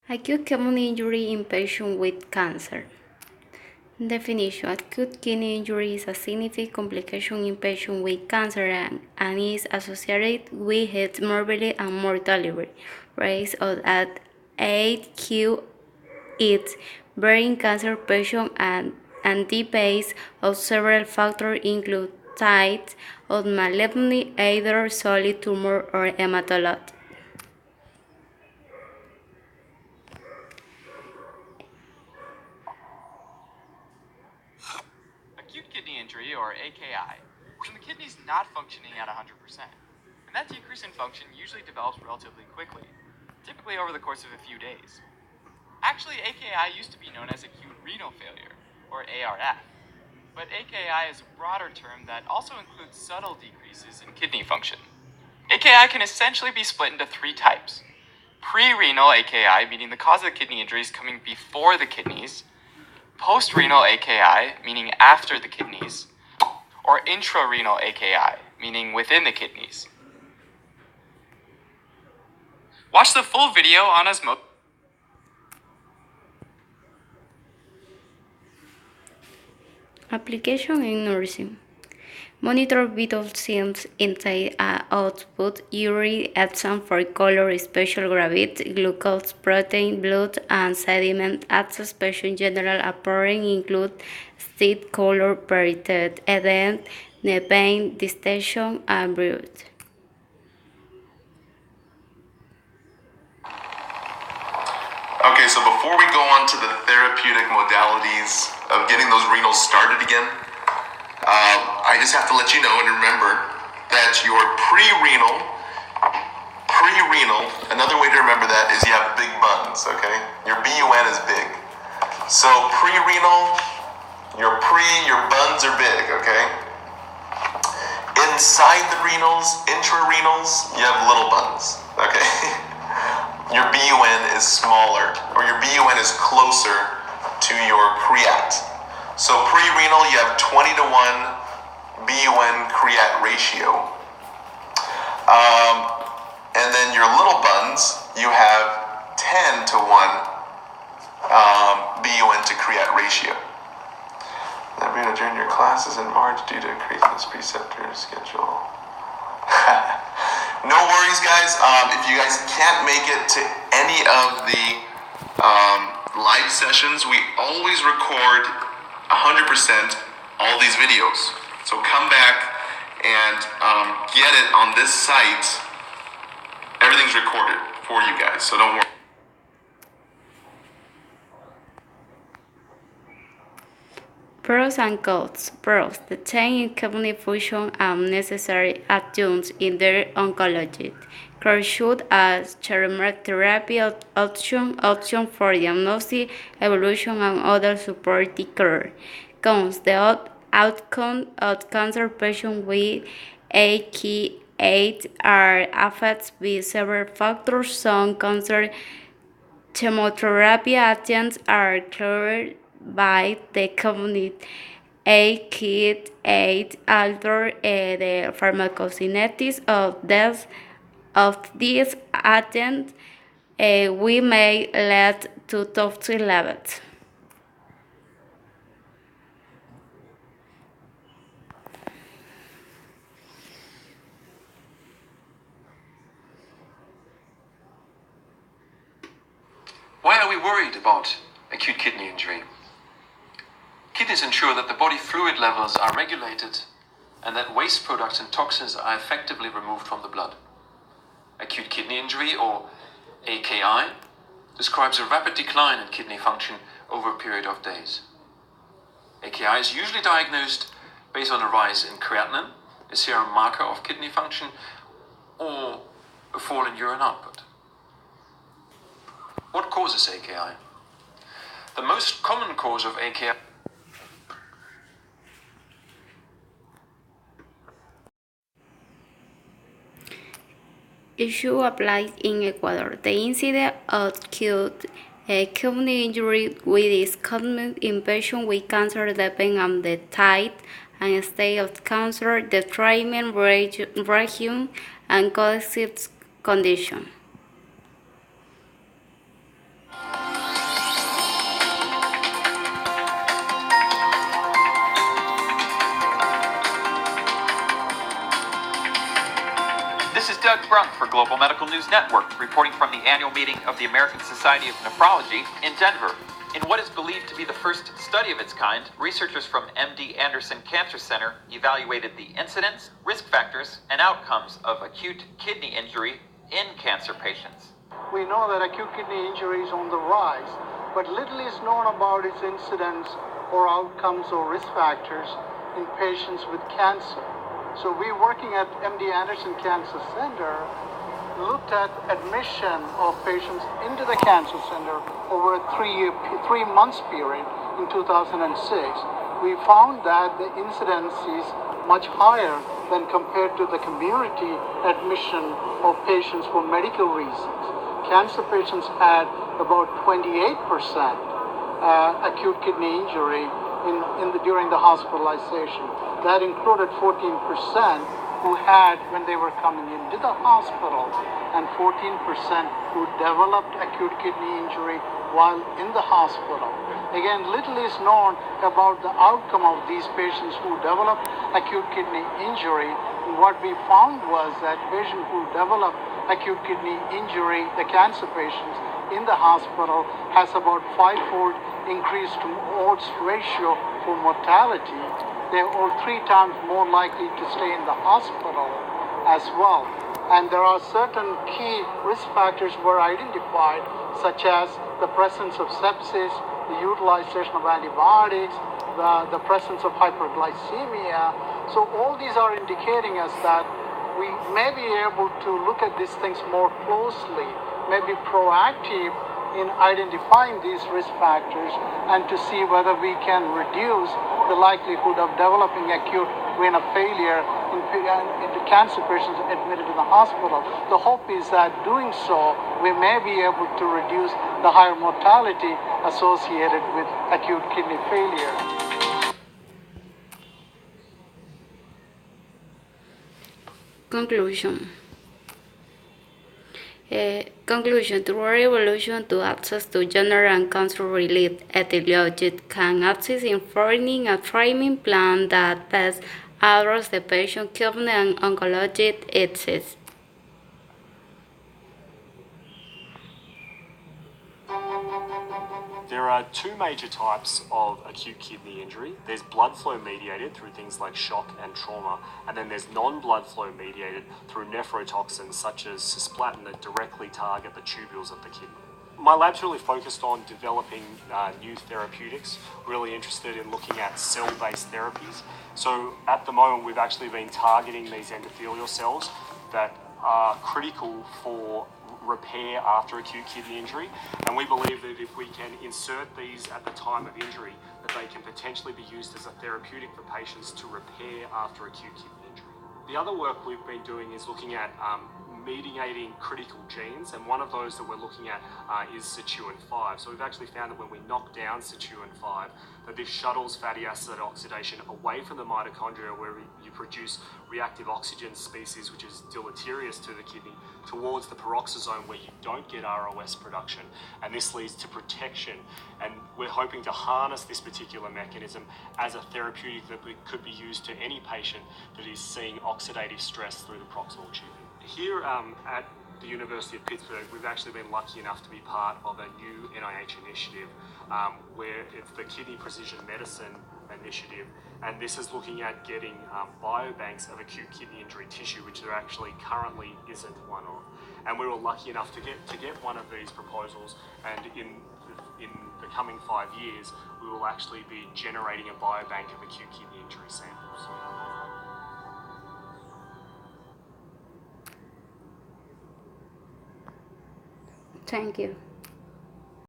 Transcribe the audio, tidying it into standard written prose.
Acute kidney injury in patients with cancer. Definition: acute kidney injury is a significant complication in patients with cancer and is associated with its morbidity and mortality rates of at 8Q. It brain cancer patients and the base of several factors include types of malignancy, either solid tumor or hematology. Acute kidney injury, or AKI, when the kidney's not functioning at 100%. And that decrease in function usually develops relatively quickly, typically over the course of a few days. Actually, AKI used to be known as acute renal failure, or ARF. But AKI is a broader term that also includes subtle decreases in kidney function. AKI can essentially be split into three types. Pre-renal AKI, meaning the cause of the kidney injury is coming before the kidneys. Post-renal AKI, meaning after the kidneys. Or intrarenal AKI, meaning within the kidneys. Watch the full video on osmosis. Application in nursing. Monitor vital signs inside output, urine, exam for color, spatial gravity, glucose, protein, blood, and sediment. Access patient general appearing include state color, period, edema, pain, distension, and blood. Okay, so before we go on to the therapeutic modalities of getting those renals started again, I just have to let you know and remember that your pre-renal, another way to remember that is you have big buns, okay? Your BUN is big. So pre-renal, your buns are big, okay? Inside the renals, intrarenals, you have little buns, okay? Your BUN is smaller, or your BUN is closer to your creat. So pre-renal, you have 20 to 1 BUN creat ratio. And then your little buns, you have 10 to 1 BUN to creat ratio. That being during your classes in March due to increase in this preceptor schedule. No worries, guys. If you guys can't make it to any of the live sessions, we always record 100% all these videos. So come back and get it on this site. Everything's recorded for you guys, so don't worry. Pros and cons. Pros: the change in kidney function and necessary adjuncts in their oncology. Should as chemotherapy option for diagnosis, evolution, and other supportive care. Cons: the outcome of cancer patients with AKI are affected by several factors. Some cancer chemotherapy agents are cleared by the community. Acute alter the pharmacokinetics of these agents, we may lead to toxic levels. Why are we worried about acute kidney injury? Kidneys ensure that the body fluid levels are regulated and that waste products and toxins are effectively removed from the blood. Acute kidney injury, or AKI, describes a rapid decline in kidney function over a period of days. AKI is usually diagnosed based on a rise in creatinine, a serum marker of kidney function, or a fall in urine output. What causes AKI? The most common cause of AKI Issue applies in Ecuador. The incidence of acute kidney injury with is common in patients with cancer depends on the type and stage of cancer, the treatment region, and coexist condition. Doug Brunk for Global Medical News Network, reporting from the annual meeting of the American Society of Nephrology in Denver. In what is believed to be the first study of its kind, researchers from MD Anderson Cancer Center evaluated the incidence, risk factors, and outcomes of acute kidney injury in cancer patients. We know that acute kidney injury is on the rise, but little is known about its incidence or outcomes or risk factors in patients with cancer. So we, working at MD Anderson Cancer Center, looked at admission of patients into the cancer center over a 3 months period in 2006. We found that the incidence is much higher than compared to the community admission of patients for medical reasons. Cancer patients had about 28% acute kidney injury during the hospitalization. That included 14% who had when they were coming into the hospital, and 14% who developed acute kidney injury while in the hospital. Again, little is known about the outcome of these patients who developed acute kidney injury. And what we found was that patients who developed acute kidney injury, the cancer patients in the hospital, has about 5-fold increased odds ratio for mortality. They're all 3 times more likely to stay in the hospital as well. And there are certain key risk factors were identified, such as the presence of sepsis, the utilization of antibiotics, the presence of hyperglycemia. So all these are indicating us that we may be able to look at these things more closely, maybe proactive in identifying these risk factors, and to see whether we can reduce the likelihood of developing acute renal failure in the cancer patients admitted to the hospital. The hope is that doing so, we may be able to reduce the higher mortality associated with acute kidney failure. Conclusion. Conclusion. Through evolution to access to general and cancer-related etiologies can assist in forming a treatment plan that best addresses the patient kidney and oncologic issues. There are 2 major types of acute kidney injury. There's blood flow mediated through things like shock and trauma, and then there's non-blood flow mediated through nephrotoxins such as cisplatin that directly target the tubules of the kidney. My lab's really focused on developing new therapeutics, really interested in looking at cell-based therapies. So at the moment, we've actually been targeting these endothelial cells that are critical for repair after acute kidney injury, and we believe that if we can insert these at the time of injury, that they can potentially be used as a therapeutic for patients to repair after acute kidney injury. The other work we've been doing is looking at mediating critical genes, and one of those that we're looking at is Sirtuin-5. So we've actually found that when we knock down Sirtuin-5, that this shuttles fatty acid oxidation away from the mitochondria, where you produce reactive oxygen species, which is deleterious to the kidney, towards the peroxisome, where you don't get ROS production, and this leads to protection. And we're hoping to harness this particular mechanism as a therapeutic that could be used to any patient that is seeing oxidative stress through the proximal tubing. Here at the University of Pittsburgh, we've actually been lucky enough to be part of a new NIH initiative where it's the Kidney Precision Medicine Initiative, and this is looking at getting biobanks of acute kidney injury tissue, which there actually currently isn't one of. And we were lucky enough to get one of these proposals, and in the coming 5 years, we will actually be generating a biobank of acute kidney injury samples. Thank you.